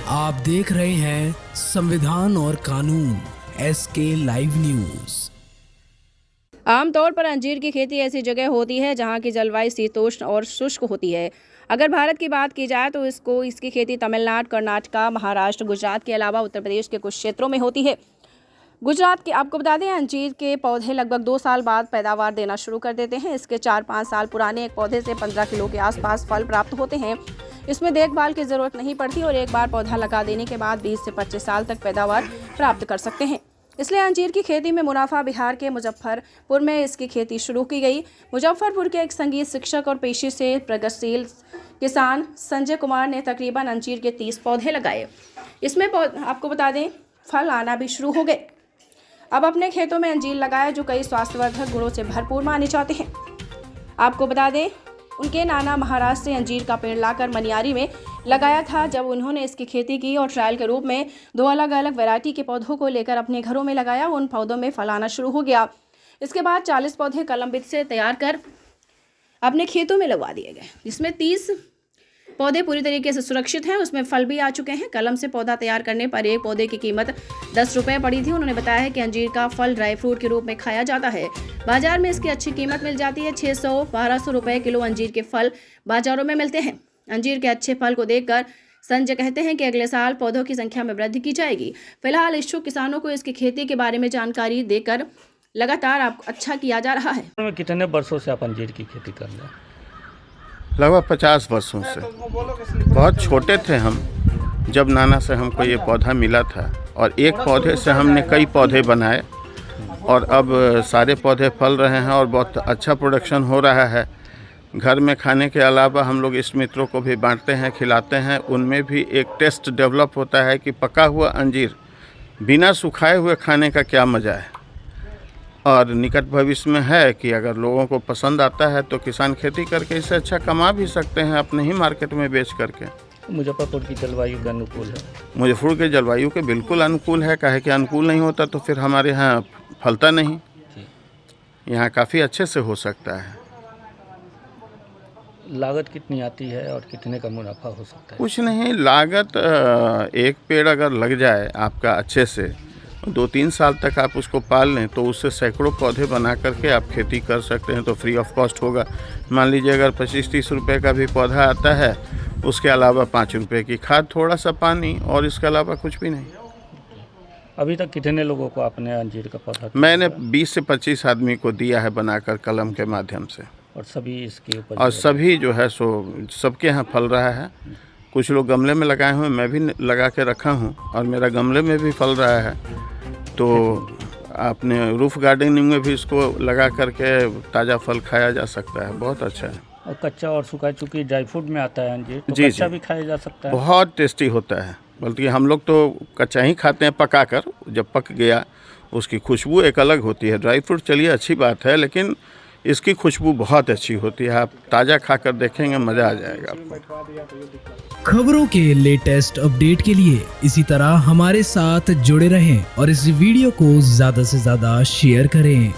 आप देख रहे हैं संविधान और कानून SK लाइव न्यूज। आमतौर पर अंजीर की खेती ऐसी जगह होती है जहां की जलवायु शीतोष्ण और शुष्क होती है। अगर भारत की बात की जाए तो इसकी खेती तमिलनाडु, कर्नाटक, महाराष्ट्र, गुजरात के अलावा उत्तर प्रदेश के कुछ क्षेत्रों में होती है। गुजरात के आपको बता दें, अंजीर के पौधे लगभग 2 साल बाद पैदावार देना शुरू कर देते हैं। इसके 4-5 साल पुराने एक पौधे से 15 किलो के आसपास फल प्राप्त होते हैं। इसमें देखभाल की जरूरत नहीं पड़ती और एक बार पौधा लगा देने के बाद 20 से 25 साल तक पैदावार प्राप्त कर सकते हैं। इसलिए अंजीर की खेती में मुनाफा। बिहार के मुजफ्फरपुर में इसकी खेती शुरू की गई। मुजफ्फरपुर के एक संगीत शिक्षक और पेशे से प्रगतिशील किसान संजय कुमार ने तकरीबन अंजीर के 30 पौधे लगाए। इसमें आपको बता दें, फल आना भी शुरू हो गए। अब अपने खेतों में अंजीर लगाया जो कई स्वास्थ्यवर्धक गुणों से भरपूर माने जाते हैं। आपको बता दें, उनके नाना महाराष्ट्र से अंजीर का पेड़ लाकर मनियारी में लगाया था। जब उन्होंने इसकी खेती की और ट्रायल के रूप में 2 अलग अलग वैरायटी के पौधों को लेकर अपने घरों में लगाया, उन पौधों में फल आना शुरू हो गया। इसके बाद 40 पौधे कलम विधि से तैयार कर अपने खेतों में लगवा दिए गए, जिसमें 30 पौधे पूरी तरीके से सुरक्षित हैं। उसमें फल भी आ चुके हैं। कलम से पौधा तैयार करने पर एक पौधे की कीमत 10 रुपये पड़ी थी। उन्होंने बताया है कि अंजीर का फल ड्राई फ्रूट के रूप में खाया जाता है। बाजार में इसकी अच्छी कीमत मिल जाती है। 600-1200 रुपये किलो अंजीर के फल बाजारों में मिलते हैं। अंजीर के अच्छे फल को देखकर संजय कहते हैं कि अगले साल पौधों की संख्या में वृद्धि की जाएगी। फिलहाल इच्छुक किसानों को इसकी खेती के बारे में जानकारी देकर लगातार अच्छा किया जा रहा है। कितने वर्षों से आप अंजीर की खेती कर रहे हैं? लगभग 50 वर्षों से। बहुत छोटे थे हम जब नाना से हमको ये पौधा मिला था और एक पौधे से हमने कई पौधे बनाए और अब सारे पौधे फल रहे हैं और बहुत अच्छा प्रोडक्शन हो रहा है। घर में खाने के अलावा हम लोग इष्ट मित्रों को भी बांटते हैं, खिलाते हैं। उनमें भी एक टेस्ट डेवलप होता है कि पका हुआ अंजीर बिना सुखाए हुए खाने का क्या मज़ा है। और निकट भविष्य में है कि अगर लोगों को पसंद आता है तो किसान खेती करके इससे अच्छा कमा भी सकते हैं अपने ही मार्केट में बेच करके। मुजफ्फरपुर की जलवायु के अनुकूल है? मुजफ्फरपुर के जलवायु के बिल्कुल अनुकूल है। काहे कि अनुकूल नहीं होता तो फिर हमारे यहाँ फलता नहीं। यहाँ काफ़ी अच्छे से हो सकता है। लागत कितनी आती है और कितने का मुनाफा हो सकता है? कुछ नहीं, लागत एक पेड़ अगर लग जाए आपका अच्छे से 2-3 साल तक आप उसको पाल लें तो उससे सैकड़ों पौधे बना करके आप खेती कर सकते हैं। तो फ्री ऑफ कॉस्ट होगा। मान लीजिए अगर 25-30 रुपये का भी पौधा आता है, उसके अलावा 5 रुपये की खाद, थोड़ा सा पानी और इसके अलावा कुछ भी नहीं। अभी तक कितने लोगों को आपने अंजीर का पौधा? मैंने 20 से 25 आदमी को दिया है बनाकर कलम के माध्यम से। और सभी इसके ऊपर और सभी जो है सो सबके यहाँ फल रहा है। कुछ लोग गमले में लगाए हुए, मैं भी लगा के रखा हूँ और मेरा गमले में भी फल रहा है। तो आपने रूफ गार्डनिंग में भी इसको लगा करके ताज़ा फल खाया जा सकता है। बहुत अच्छा है। और कच्चा और सूखा, चूँकि ड्राई फ्रूट में आता है अंजीर, तो जी कच्चा भी खाया जा सकता है? बहुत टेस्टी होता है। बल्कि हम लोग तो कच्चा ही खाते हैं पका कर। जब पक गया उसकी खुशबू एक अलग होती है। ड्राई फ्रूट चलिए अच्छी बात है, लेकिन इसकी खुशबू बहुत अच्छी होती है। आप ताज़ा खाकर देखेंगे, मज़ा आ जाएगा आपको। खबरों के लेटेस्ट अपडेट के लिए इसी तरह हमारे साथ जुड़े रहें और इस वीडियो को ज़्यादा से ज़्यादा शेयर करें।